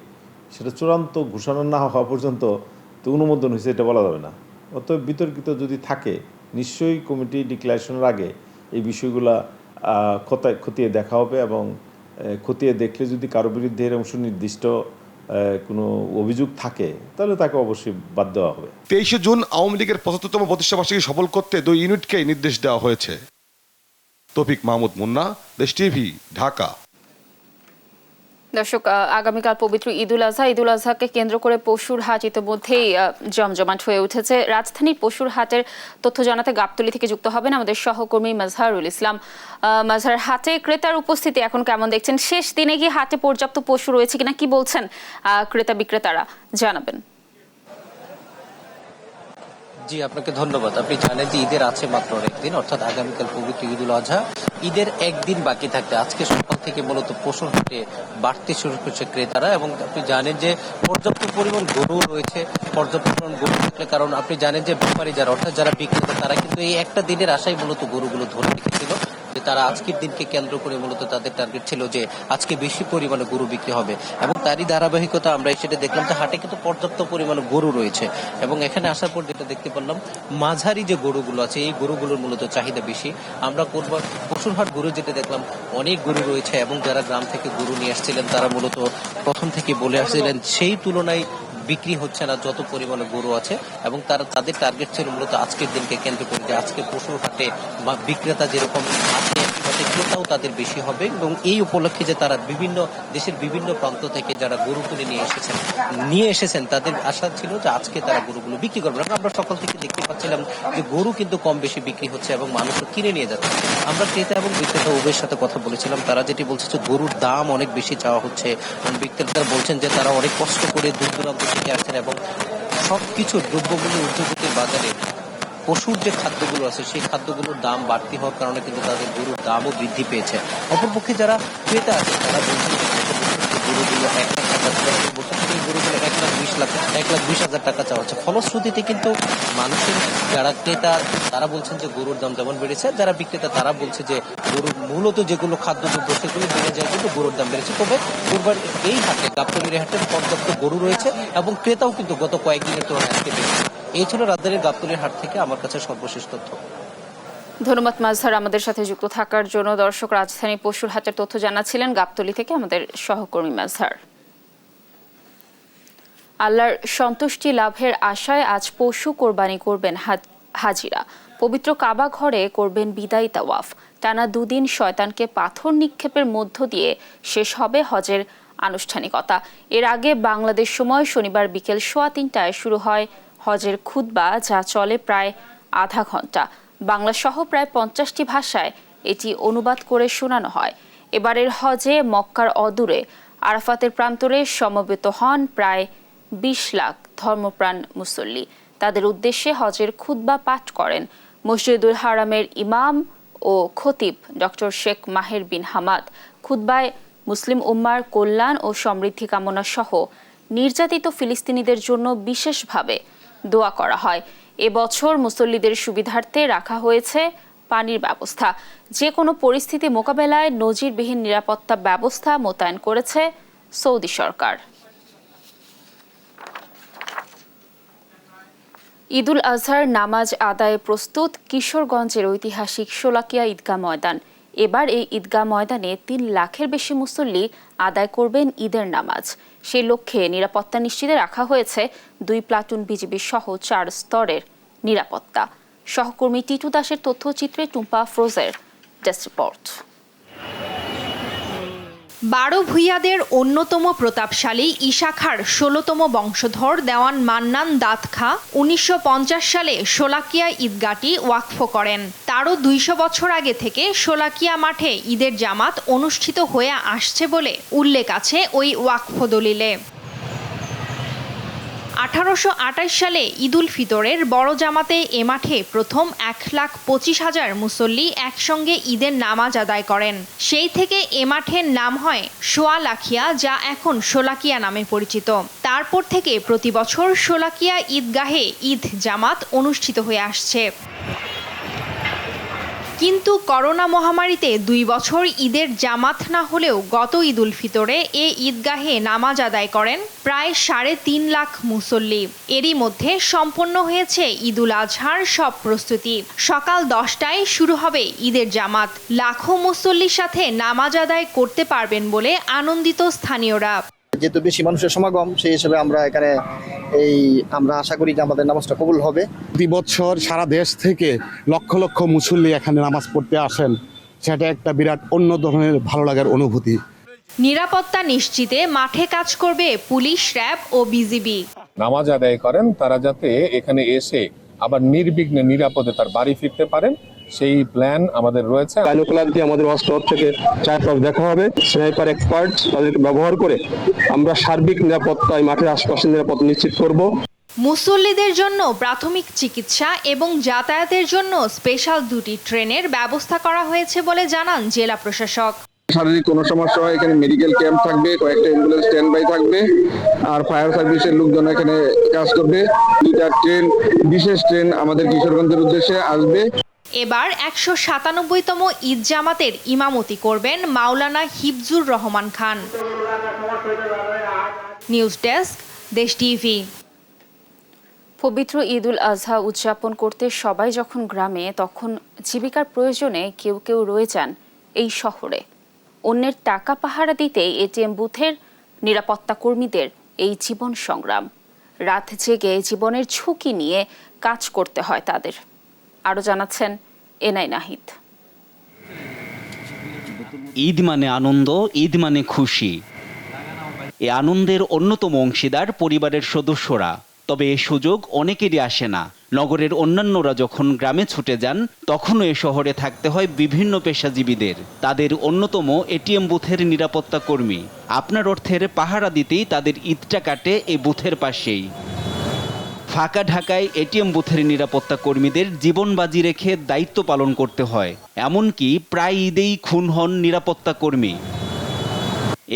সেটা চূড়ান্ত ঘোষণা না হওয়া পর্যন্ত তো অনুমোদন হয়েছে এটা বলা যাবে না। অতএব বিতর্কিত যদি থাকে, নিশ্চয়ই কমিটি ডিক্লারেশনের আগে এই বিষয়গুলা খতিয়ে দেখা হবে, এবং খতিয়ে দেখলে যদি কারো বিরুদ্ধে এরকম সুনির্দিষ্ট কোনো অভিযোগ থাকে, তাহলে তাকে অবশ্যই বাদ দেওয়া হবে। 23 জুন আওয়ামী লীগের 75তম প্রতিষ্ঠাবার্ষিকী সফল করতে 2 ইউনিটকে নির্দেশ দেওয়া হয়েছে। তৌফিক মাহমুদ মুন্না, দেশ টিভি, ঢাকা। দর্শক, আগামীকাল পবিত্র ঈদুল আজহা। ঈদুল আজহাকে কেন্দ্র করে পশুর হাট ইতিমধ্যেই জমজমাট হয়ে উঠেছে। রাজধানীর পশুর হাটের তথ্য জানাতে গাবতলী থেকে যুক্ত হবেন আমাদের সহকর্মী মাজহারুল ইসলাম। মাজহার, হাটে ক্রেতার উপস্থিতি এখন কেমন দেখছেন? শেষ দিনে কি হাটে পর্যাপ্ত পশু রয়েছে কিনা, কি বলছেন ক্রেতা বিক্রেতারা, জানাবেন। জি, আপনাকে ধন্যবাদ। আপনি জানেন যে ঈদের আছে মাত্র একদিন, অর্থাৎ আগামীকাল পবিত্র ঈদুল আজহা। ঈদের একদিন বাকি থাকতে আজকে সকাল থেকে মূলত পশুর হাটে বাড়তে শুরু করছে ক্রেতারা, এবং আপনি জানেন যে পর্যাপ্ত পরিমাণ গরু রয়েছে। পর্যাপ্ত পরিমাণ গরু থাকলে, কারণ আপনি জানেন যে ব্যাপারী যারা, অর্থাৎ যারা বিক্রেতা, তারা কিন্তু এই একটা দিনের আশায় মূলত গরুগুলো ধরে রেখেছিল, যে তারা আজকের দিনকে কেন্দ্র করে মূলত তাদের টার্গেট ছিল যে আজকে বেশি পরিমাণে গরু বিক্রি হবে, এবং তারই ধারাবাহিকতা আমরা সেটা দেখলাম যে হাটে কিন্তু পর্যাপ্ত পরিমাণে গরু রয়েছে। এবং এখানে আসার পর যেটা দেখতে পারলাম, মাঝারি যে গরুগুলো আছে এই গরুগুলোর মূলত চাহিদা বেশি। আমরা পশুর হাট গরু যেটা দেখলাম, অনেক গরু রয়েছে, এবং যারা গ্রাম থেকে গরু নিয়ে আসছিলেন তারা মূলত প্রথম থেকে বলে আসছিলেন সেই তুলনায় বিক্রি হচ্ছে না যত পরিমাণে গরু আছে, এবং তাদের টার্গেট ছিল মূলত আজকের দিনকে কেন্দ্র করে যে আজকে পশুর হাটে বা বিক্রেতা যেরকম আছে ক্রেতাও তাদের বেশি হবে। এবং এই উপলক্ষে যে তারা বিভিন্ন দেশের বিভিন্ন প্রান্ত থেকে যারা গরু কিনে নিয়ে এসেছেন তাদের আশা ছিল যে আজকে তারা গরুগুলো বিক্রি করবে। আমরা সকাল থেকে দেখতে পাচ্ছিলাম যে গরু কিন্তু কম বেশি বিক্রি হচ্ছে এবং মানুষও কিনে নিয়ে যাচ্ছে। আমরা ক্রেতা এবং বিক্রেতা উভয়ের সাথে কথা বলেছিলাম, তারা যেটি বলছে যে গরুর দাম অনেক বেশি চাওয়া হচ্ছে। বিক্রেতারা বলছেন যে তারা অনেক কষ্ট করে দূর দূরান্ত থেকে আসছেন, এবং সবকিছু দ্রব্যমূল্যের ঊর্ধ্বগতির বাজারে পশুর যে খাদ্যগুলো আছে সেই খাদ্যগুলোর দাম বাড়তি হওয়ার কারণে কিন্তু তাদের গরুর দামও বৃদ্ধি পেয়েছে। অপরপক্ষে যারা ক্রেতা আছে তারা বলছেন গরুগুলো 1 লাখ টাকা বলছেন, সেই গরুগুলো 1,20,000 টাকা চাওয়া হচ্ছে। ফলশ্রুতিতে কিন্তু মানুষের যারা ক্রেতা তারা বলছেন যে গরুর দাম যেমন বেড়েছে, যারা বিক্রেতা তারা বলছে যে গরুর মূলত যেগুলো খাদ্যদ্রব্য সেগুলো বেড়ে যায় কিন্তু গরুর দাম বেড়েছে। তবে বুধবার এই হাটে গাবতলীর হাটে পর্যাপ্ত গরু রয়েছে এবং ক্রেতাও কিন্তু গত কয়েকদিনের তুলনায় আজকে বেড়েছে। এই ছিল রাজধানীর গাবতলীর হাট থেকে আমার কাছে সর্বশেষ তথ্য। ধন্যবাদ মাজহার আমাদের সাথে যুক্ত থাকার জন্য। দর্শক, রাজধানী পশুর হাটের তথ্য জানাচ্ছিলেন গাবতলী থেকে আমাদের সহকর্মী মাজহার। আল্লাহর সন্তুষ্টি লাভের আশায় আজ পশু কোরবানি করবেন হাজিরা। পবিত্র কাবা ঘরে করবেন বিদায়ী তাওয়াফ। টানা 2 দিন শয়তানকে পাথর নিক্ষেপের মধ্য দিয়ে শেষ হবে হজের আনুষ্ঠানিকতা। এর আগে বাংলাদেশ সময় শনিবার বিকেল 3:15টায় শুরু হয় হজের খুতবা, যা চলে প্রায় আধা ঘন্টা। বাংলা সহ প্রায় 50টি ভাষায় এটি অনুবাদ করে শোনানো হয়। এবারের হজে মক্কার অদূরে আরাফাতের প্রান্তরে সমবেত হন প্রায় 20 লাখ ধর্মপ্রাণ মুসল্লি। তাদের উদ্দেশ্যে হজের খুতবা পাঠ করেন মসজিদুল হারামের ইমাম ও খতিব ডক্টর শেখ মাহের বিন হামাদ। খুতবায় মুসলিম উম্মার কল্যাণ ও সমৃদ্ধি কামনা সহ নির্যাতিত ফিলিস্তিনিদের জন্য বিশেষভাবে দোয়া করা হয়। এবছর মুসল্লিদের সুবিধার্থে রাখা হয়েছে পানির ব্যবস্থা। যে কোনো পরিস্থিতি মোকাবেলায় নজিরবিহীন নিরাপত্তা ব্যবস্থা মোতায়েন করেছে সৌদি সরকার। ঈদুল আজহার নামাজ আদায়ে প্রস্তুত কিশোরগঞ্জের ঐতিহাসিক শোলাকিয়া ঈদগাহ ময়দান। এবার এই ঈদগাহ ময়দানে 3 লাখের বেশি মুসল্লি আদায় করবেন ঈদের নামাজ। সেই লক্ষ্যে নিরাপত্তা নিশ্চিতে রাখা হয়েছে 2 প্লাটুন বিজিবি সহ 4 স্তরের নিরাপত্তা। সহকর্মী টিটু দাসের তথ্যচিত্রে টুম্পা ফ্রোজের ডেস্ক রিপোর্ট। 12 ভূঁইয়াদের অন্যতম প্রতাপশালী ইশাখার 16তম বংশধর দেওয়ান মান্নান দাঁত খাঁ 1950 সালে শোলাকিয়া ঈদগাহটি ওয়াকফ করেন। তারও 200 বছর আগে থেকে শোলাকিয়া মাঠে ঈদের জামাত অনুষ্ঠিত হয়ে আসছে বলে উল্লেখ আছে ওই ওয়াকফ দলিলে। 1828 সালে ঈদুল ফিতরের বড় জামাতে এ মাঠে প্রথম 1,25,000 মুসল্লি একসঙ্গে ঈদের নামাজ আদায় করেন। সেই থেকে এ মাঠের নাম হয় শোয়ালাখিয়া, যা এখন শোলাকিয়া নামে পরিচিত। তারপর থেকে প্রতি বছর শোলাকিয়া ঈদগাহে ঈদ জামাত অনুষ্ঠিত হয়ে আসছে। কিন্তু করোনা মহামারীতে 2 বছর ঈদের জামাত না হলেও গত ঈদুল ফিতরে এ ঈদগাহে নামাজ আদায় করেন প্রায় 3.5 লাখ মুসল্লি। এরই মধ্যে সম্পন্ন হয়েছে ঈদুল আজহার সব প্রস্তুতি। সকাল 10টায় শুরু হবে ঈদের জামাত। লাখো মুসল্লির সাথে নামাজ আদায় করতে পারবেন বলে আনন্দিত স্থানীয়রা। যেহেতু বেশি মানুষের সমাগম, সেই হিসেবে আমরা এখানে আমরা আশা করি যে আমাদের নামাজটা কবুল হবে। প্রতি বছর সারা দেশ থেকে লক্ষ লক্ষ মুসল্লি এখানে নামাজ পড়তে আসেন, সেটা একটা বিরাট অন্য ধরনের ভালো লাগার অনুভূতি। নিরাপত্তা নিশ্চিতে মাঠে কাজ করবে পুলিশ, র্যাব ও বিজিবি। নামাজ আদায় করেন তারা যাতে এখানে এসে আবার নির্বিঘ্নে নিরাপদে তার বাড়ি ফিরতে পারেন, সেই প্ল্যান আমাদের রয়েছে। বাইনোকুলার দিয়ে আমাদের অস্ত্র থেকে চারপাশ দেখা হবে, স্নাইপার এক্সপার্ট তাদেরকে ব্যবহার করে আমরা সার্বিক নিরাপত্তায় মাঠের আশপাশের নিরাপত্তা নিশ্চিত করব। মুসল্লিদের জন্য প্রাথমিক চিকিৎসা এবং যাতায়াতের জন্য স্পেশাল 2টি ট্রেনের ব্যবস্থা করা হয়েছে বলে জানান জেলা প্রশাসক। শারীরিক কোনো সমস্যা হয় এখানে মেডিকেল ক্যাম্প থাকবে, কয়েকটা অ্যাম্বুলেন্স স্ট্যান্ড বাই থাকবে, আর ফায়ার সার্ভিসের লোকজন এখানে কাজ করবে। 2টা ট্রেন, বিশেষ ট্রেন আমাদের কিশোরগঞ্জের উদ্দেশ্যে আসবে। এবার 197তম ঈদ জামাতের ইমামতি করবেন মাওলানা হিফজুর রহমান খান। নিউজ ডেস্ক, দেশ টিভি। পবিত্র ঈদুল আজহা উদযাপন করতে সবাই যখন গ্রামে, তখন জীবিকার প্রয়োজনে কেউ কেউ রয়ে যান এই শহরে। অন্যের টাকা পাহারা দিতে এটিএম বুথের নিরাপত্তা কর্মীদের এই জীবন সংগ্রাম। রাত জেগে জীবনের ঝুঁকি নিয়ে কাজ করতে হয় তাদের। আরও জানাচ্ছেন এনআই নাহিদ। ঈদ মানে আনন্দ, ঈদ মানে খুশি। এ আনন্দের অন্যতম অংশীদার পরিবারের সদস্যরা। তবে এ সুযোগ অনেকেরই আসে না। নগরের অন্যান্যরা যখন গ্রামে ছুটে যান, তখনও এ শহরে থাকতে হয় বিভিন্ন পেশাজীবীদের। তাদের অন্যতম এটিএম বুথের নিরাপত্তা কর্মী। আপনার অর্থের পাহারা দিতেই তাদের ঈদটা কাটে এই বুথের পাশেই। ফাঁকা ঢাকায় এটিএম বুথের নিরাপত্তা কর্মীদের জীবন বাজি রেখে দায়িত্ব পালন করতে হয়। এমনকি প্রায় ঈদেই খুন হন নিরাপত্তা কর্মী।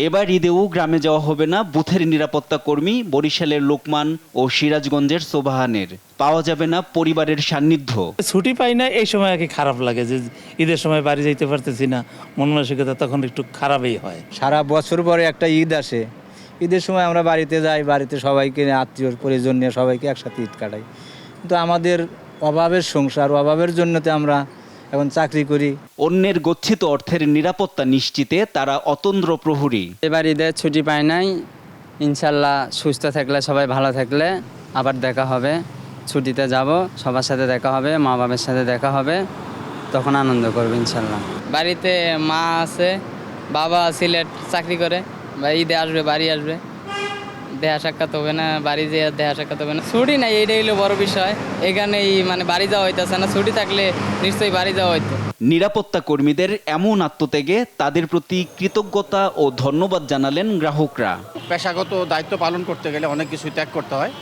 এবার ঈদেও গ্রামে যাওয়া হবে না বুথের নিরাপত্তা কর্মী বরিশালের লোকমান ও সিরাজগঞ্জের সোবাহানের। পাওয়া যাবে না পরিবারের সান্নিধ্য। ছুটি পাই না, এই সময় আর কি খারাপ লাগে যে ঈদের সময় বাড়ি যাইতে পারতেছি না, মন মানসিকতা তখন একটু খারাপই হয়। সারা বছর পরে একটা ঈদ আসে, ঈদের সময় আমরা বাড়িতে যাই, বাড়িতে সবাইকে আত্মীয় পরিজন নিয়ে সবাইকে একসাথে ঈদ কাটাই। কিন্তু আমাদের অভাবের সংসার, অভাবের জন্যতে আমরা এখন চাকরি করি। অন্যের গচ্ছিত অর্থের নিরাপত্তা নিশ্চিতে তারা অতন্দ্র প্রহরী। এবার ঈদের ছুটি পাই নাই, ইনশাল্লাহ সুস্থ থাকলে সবাই ভালো থাকলে আবার দেখা হবে, ছুটিতে যাব, সবার সাথে দেখা হবে, মা বাবার সাথে দেখা হবে, তখন আনন্দ করবো ইনশাল্লাহ। বাড়িতে মা আছে, বাবা সিলেট চাকরি করে, বা ঈদে আসবে, বাড়ি আসবে, দেহা সাক্ষাৎ হবে না, বাড়ি যেয়ে দেহা সাক্ষাৎ হবে না। ছুটি নাই, এইটাই হলো বড় বিষয়। এখানেই মানে বাড়ি যাওয়া হইতেছে না, ছুটি থাকলে নিশ্চয়ই বাড়ি যাওয়া হইতো। নিরাপত্তা কর্মীদের এমন আত্মত্যাগে তাদের প্রতি কৃতজ্ঞতা ও ধন্যবাদ জানালেন গ্রাহকরা। পেশাগত দায়িত্ব পালন করতে গেলে অনেক কিছু ত্যাগ করতে হয়,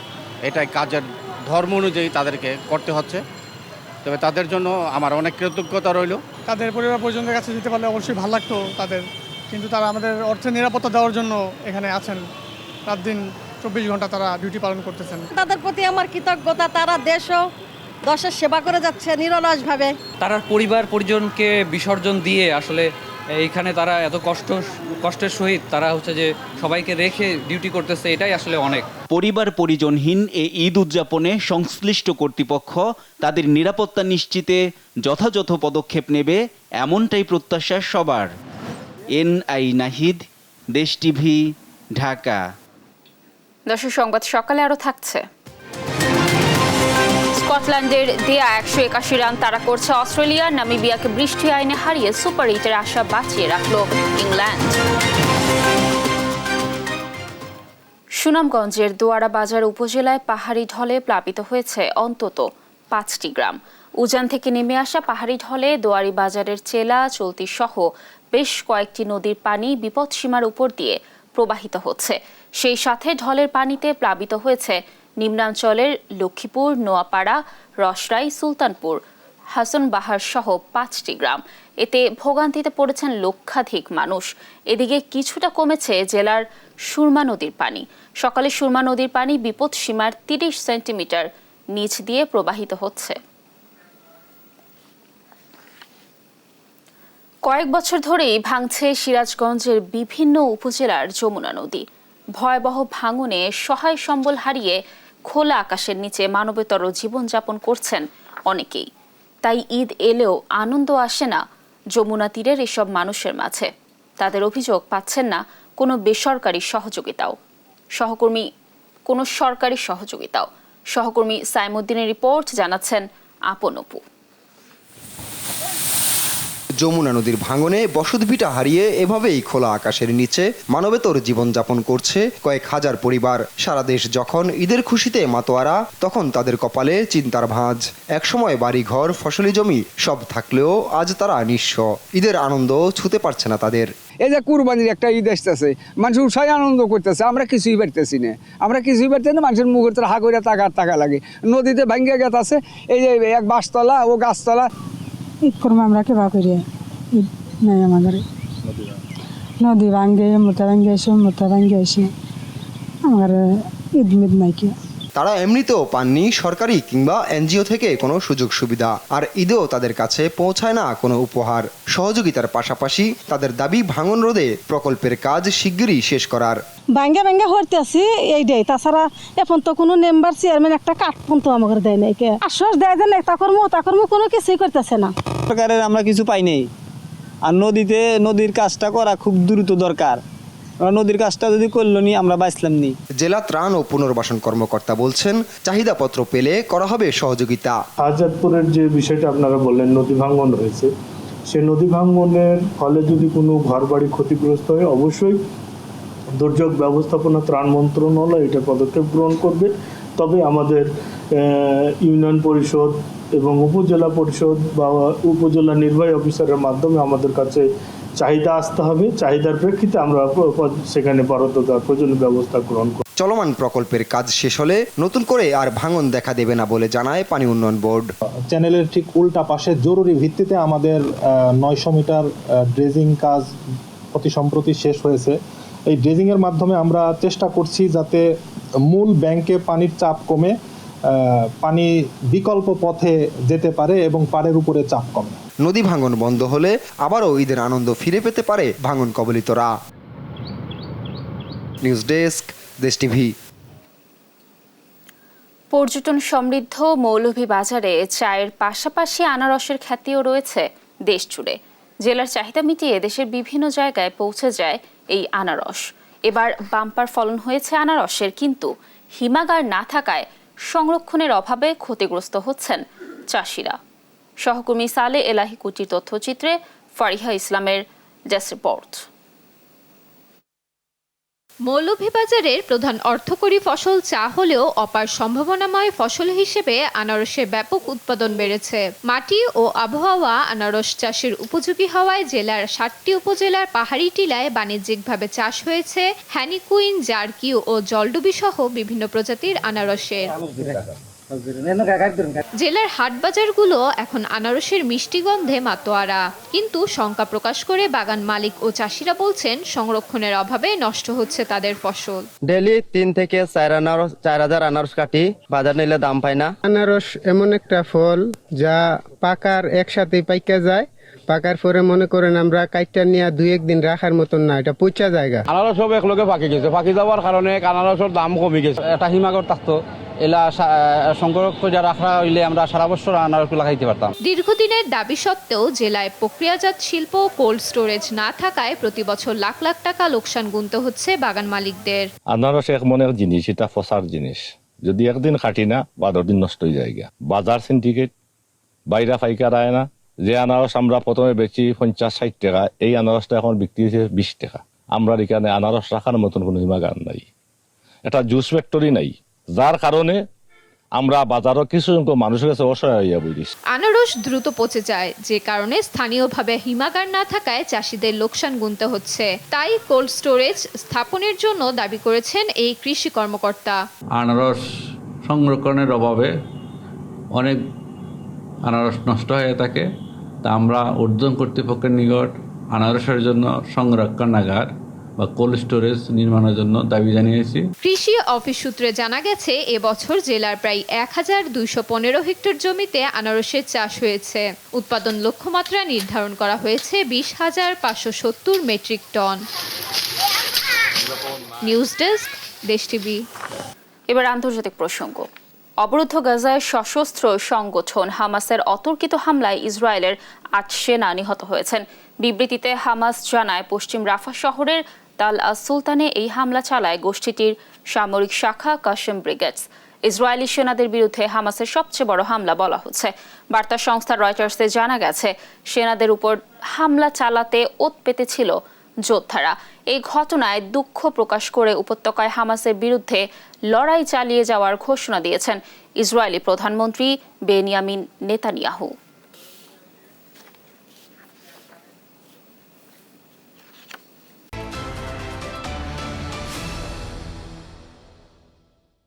এটাই কাজের ধর্ম অনুযায়ী তাদেরকে করতে হচ্ছে। তবে তাদের জন্য আমার অনেক কৃতজ্ঞতা রইল। তাদের পরিবার পরিজনদের কাছে যেতে পারলে অবশ্যই ভালো লাগতো তাদের, কিন্তু তারা আমাদের অর্থের নিরাপত্তা দেওয়ার জন্য এখানে আছেন। রাত দিন 24 ঘন্টা তারা ডিউটি পালন করতেছেন। তাদের প্রতি আমার কৃতজ্ঞতা, তারা দেশ ও দশের সেবা করে যাচ্ছে নিরলসভাবে। তারা পরিবার পরিজনকে বিসর্জন দিয়ে আসলে এইখানে তারা এত কষ্টের সহিত তারা হচ্ছে যে সবাইকে রেখে ডিউটি করতেছে, এটাই আসলে অনেক। পরিবার পরিজনহীন এই ঈদ উদযাপনে সংশ্লিষ্ট কর্তৃপক্ষ তাদের নিরাপত্তা নিশ্চিতে যথাযথ পদক্ষেপ নেবে, এমনটাই প্রত্যাশা সবার। NI নাহিদ, দেশ টিভি, ঢাকা। দর্শক, সংবাদ সকালে আরো থাকছে। স্কটল্যান্ডের দেয়া 181 রান তাড়া করছে অস্ট্রেলিয়া। নামিবিয়াকে বৃষ্টি আইনে হারিয়ে সুপার 8-এর আশা বাঁচিয়ে রাখল ইংল্যান্ড। সুনামগঞ্জের দোয়ারা বাজার উপজেলায় পাহাড়ি ঢলে প্লাবিত হয়েছে অন্তত 5টি গ্রাম। উজান থেকে নেমে আসা পাহাড়ি ঢলে দোয়ারি বাজারের চেলা চলতি সহ বেশ কয়েকটি নদীর পানি বিপদসীমার উপর দিয়ে প্রবাহিত হচ্ছে। সেই সাথে ঢলের পানিতে প্লাবিত হয়েছে নিম্নাঞ্চলের লক্ষ্মীপুর, নোয়াপাড়া, রসরাই, সুলতানপুর, হাসনবাহার সহ 5টি গ্রাম। এতে ভোগান্তিতে পড়েছেন লক্ষাধিক মানুষ। এদিকে কিছুটা কমেছে জেলার সুরমা নদীর পানি। সকালে সুরমা নদীর পানি বিপদসীমার 30 সেন্টিমিটার নিচ দিয়ে প্রবাহিত হচ্ছে। কয়েক বছর ধরেই ভাঙছে সিরাজগঞ্জের বিভিন্ন উপজেলার যমুনা নদী। ভয়াবহ ভাঙনে সহায় সম্বল হারিয়ে খোলা আকাশের নিচে মানবেতর জীবনযাপন করছেন অনেকেই। তাই ঈদ এলেও আনন্দ আসে না যমুনা তীরের এসব মানুষের মাঝে। তাদের অভিযোগ পাচ্ছেন না কোনো বেসরকারি সহযোগিতাও, সরকারি সহযোগিতাও। সহকর্মী সাইমুদ্দিনের রিপোর্ট, জানাচ্ছেন আপন অপু। যমুনা নদীর ভাঙনে বসতভিটা হারিয়ে এভাবেই খোলা আকাশের নিচে মানবেতর জীবনযাপন করছে কয়েক হাজার পরিবার। সারা দেশ যখন ঈদের খুশিতে মাতোয়ারা, তখন তাদের কপালে চিন্তার ভাঁজ। একসময় বাড়িঘর, ফসলি জমি সব থাকলেও আজ তারা নিঃস্ব। ঈদের আনন্দ ছুঁতে পারছে না তাদের। এই যে কুরবানির একটা ঈদ আসতেছে, মানুষ উৎসাহে আনন্দ করতেছে, আমরা কিছুই পারতেছি না। মানুষের মুখের তোর হা করে টাকা লাগে। নদীতে ভাঙ্গিয়া গেছে, এই যে এক বাঁশতলা ও গাছতলা। ঈদ করবো আমরা কেবা করি, ঈদ নেই আমাদের। নদী ভাঙ্গে, মোটা ভাঙ্গে এসে আমার ঈদ মিদ নাই কি। তারা এমনিতেও পাননি সরকারি কিংবা NGO থেকে কোনো সুযোগ সুবিধা, আর ঈদেও তাদের কাছে পৌঁছায় না কোনো উপহার। সহযোগিতার পাশাপাশি তাদের দাবি ভাঙন রোধে প্রকল্পের কাজ শিগগিরই শেষ করার। ভাঙ্গে হইতে আছি এইটাই, তাছাড়া এখন তো কোনো মেম্বার চেয়ারম্যান একটা কাঠ পর্যন্ত আমাকে দেয় নাই। আশ্বাস দেয় দেন তা কর্ম কোনো কিছুই করতেছে না। সরকারের আমরা কিছু পাই নাই, আর নদীর কাজটা করা খুব দ্রুত দরকার। নদীর কাজটা যদি করলো নি আমরা বাঁচলাম নি। জেলা ত্রাণ ও পুনর্বাসন কর্মকর্তা বলছেন, চাহিদাপত্র পেলে করা হবে সহযোগিতা। আজাদপুরের যে বিষয়টা আপনারা বললেন, নদী ভাঙ্গন হয়েছে, সেই নদী ভাঙ্গনের ফলে যদি কোনো ঘরবাড়ি ক্ষতিগ্রস্ত হয়, অবশ্যই দুর্যোগ ব্যবস্থাপনা ত্রাণ মন্ত্রণালয় এটা পদক্ষেপ গ্রহণ করবে। তবে আমাদের ইউনিয়ন পরিষদ এবং উপজেলা পরিষদ বা উপজেলা নির্বাহী অফিসারের মাধ্যমে আমাদের কাছে চাহিদা আসতে হবে। চাহিদার প্রেক্ষিতে আমরা সেখানে বরাদ্দদার প্রয়োজনীয় ব্যবস্থা গ্রহণ করব। চলমান প্রকল্পের কাজ শেষ হলে নতুন করে আর ভাঙন দেখা দেবে না বলে জানায় পানি উন্নয়ন বোর্ড। চ্যানেলের ঠিক উল্টা পাশে জরুরি ভিত্তিতে আমাদের 900 মিটার ড্রেজিং কাজ অতি সম্প্রতি শেষ হয়েছে। এই ড্রেজিংয়ের মাধ্যমে আমরা চেষ্টা করছি যাতে মূল ব্যাংকে পানির চাপ কমে পানি বিকল্প পথে যেতে পারে এবং পাড়ের উপরে চাপ কমে। নদী ভাঙন বন্ধ হলে আবারও ঈদের আনন্দ ফিরে পেতে পারে ভাঙন কবলিতরা। নিউজ ডেস্ক, দেশ টিভি। পর্যটন সমৃদ্ধ মৌলভীবাজারে চায়ের পাশাপাশি আনারসের খ্যাতিও রয়েছে দেশ জুড়ে। জেলার চাহিদা মিটিয়ে দেশের বিভিন্ন জায়গায় পৌঁছে যায় এই আনারস। এবার বাম্পার ফলন হয়েছে আনারসের, কিন্তু হিমাগার না থাকায় সংরক্ষণের অভাবে ক্ষতিগ্রস্ত হচ্ছেন চাষিরা। সহকর্মী সালে এলাহি কুচির তথ্যচিত্রে ফারিহা ইসলামের ডেস্ক রিপোর্ট। মৌলভীবাজারের প্রধান অর্থকরী ফসল চা হলেও অপার সম্ভাবনাময় ফসল হিসেবে আনারসের ব্যাপক উৎপাদন বেড়েছে। মাটি ও আবহাওয়া আনারস চাষের উপযোগী হওয়ায় জেলার ৭টি উপজেলার পাহাড়ি টিলায় বাণিজ্যিকভাবে চাষ হয়েছে হ্যানিকুইন, জার্কি ও জলডুবি সহ বিভিন্ন প্রজাতির আনারসের। জেলার হাটবাজারগুলো এখন আনারসের মিষ্টি গন্ধে মাতোয়ারা, কিন্তু শঙ্কা প্রকাশ করে বাগান মালিক ও চাষিরা বলছেন সংরক্ষণের অভাবে নষ্ট হচ্ছে তাদের ফসল। ডেলি ৩ থেকে ৪,০০০ আনারস কাটি, বাজার নিলে দাম পায় না। আনারস এমন একটা ফল যা পাকার একসাথে পাইকা যায়, পাকার পরে মনে করেন আমরা কাইটটা নিয়ে ২-১ দিন রাখার মতন না, এটা পচা জায়গা। আনারস সব একলগে পাকি গেছে, পাকি যাওয়ার কারণে আনারসের দাম কমে গেছে। এটা হিমাগর থাকতো, এলা সংগ্রহ করে রাখা হইলে আমরা সারা বছর আনারসগুলো খাইতে পারতাম। দীর্ঘদিনের দাবি সত্ত্বেও জেলায় প্রক্রিয়াজাত শিল্প কোল্ড স্টোরেজ না থাকায় প্রতি বছর লাখ লাখ টাকা লোকসান গুনতে হচ্ছে বাগান মালিকদের। আনারস এক মনের জিনিস, এটা ফসার জিনিস। যদি একদিন কাটি না বা 10 দিন নষ্ট হয়ে যায়। বাজার সিন্ডিকেট বাইরা পাইকার আয় না। যে আনারস আমরা প্রথমে বেচি 50-60 টাকা, এই আনারসটা এখন বিক্রি হয়েছে 20 টাকা। আমরা এখানে আনারস রাখার মতন কোনো হিমাগার নাই, এটা জুস ফ্যাক্টরি নাই, যার কারণে আমরা বাজারও কিছু মানুষের কাছে অসহায় হইয়া পড়িছি। আনারস দ্রুত পচে যায়, যে কারণে স্থানীয়ভাবে হিমাগার না থাকায় চাষিদের লোকসান গুনতে হচ্ছে। তাই কোল্ড স্টোরেজ স্থাপনের জন্য দাবি করেছেন এই কৃষি কর্মকর্তা। আনারস সংরক্ষণের অভাবে অনেক আনারস নষ্ট হয়ে থাকে, তা আমরা ঊর্ধ্বতন কর্তৃপক্ষের নিকট আনারসের জন্য সংরক্ষণাগার বা কোল্ড স্টোরেজ নির্মাণের জন্য দাবি জানিয়েছি। কৃষি অফিস সূত্রে জানা গেছে, এবছর জেলার প্রায় ১,২১৫ হেক্টর জমিতে আনারসের চাষ হয়েছে। উৎপাদন লক্ষ্যমাত্রা নির্ধারণ করা হয়েছে ২০,৫৭০ মেট্রিক টন। নিউজ ডেস্ক, দেশ টিভি। এবার আন্তর্জাতিক প্রসঙ্গ। অবরুদ্ধ গাজায় সশস্ত্র সংগঠন হামাসের অতর্কিত হামলায় ইসরায়েলের ৮ সেনা নিহত হয়েছেন। বিবৃতিতে হামাস জানায়, পশ্চিম রাফা শহরের তাল আস সুলতানে এই হামলা চালায় গোষ্ঠীটির সামরিক শাখা কাশেম ব্রিগেডস। ইসরায়েলি সেনাদের বিরুদ্ধে হামাসের সবচেয়ে বড় হামলা বলা হচ্ছে। বার্তা সংস্থা রয়টার্সে জানা গেছে, সেনাদের উপর হামলা চালাতে ওত পেতেছিল যোদ্ধারা। এই ঘটনায় দুঃখ প্রকাশ করে উপত্যকায় হামাসের বিরুদ্ধে লড়াই চালিয়ে যাওয়ার ঘোষণা দিয়েছেন ইসরায়েলি প্রধানমন্ত্রী বেনিয়ামিন নেতানিয়াহু।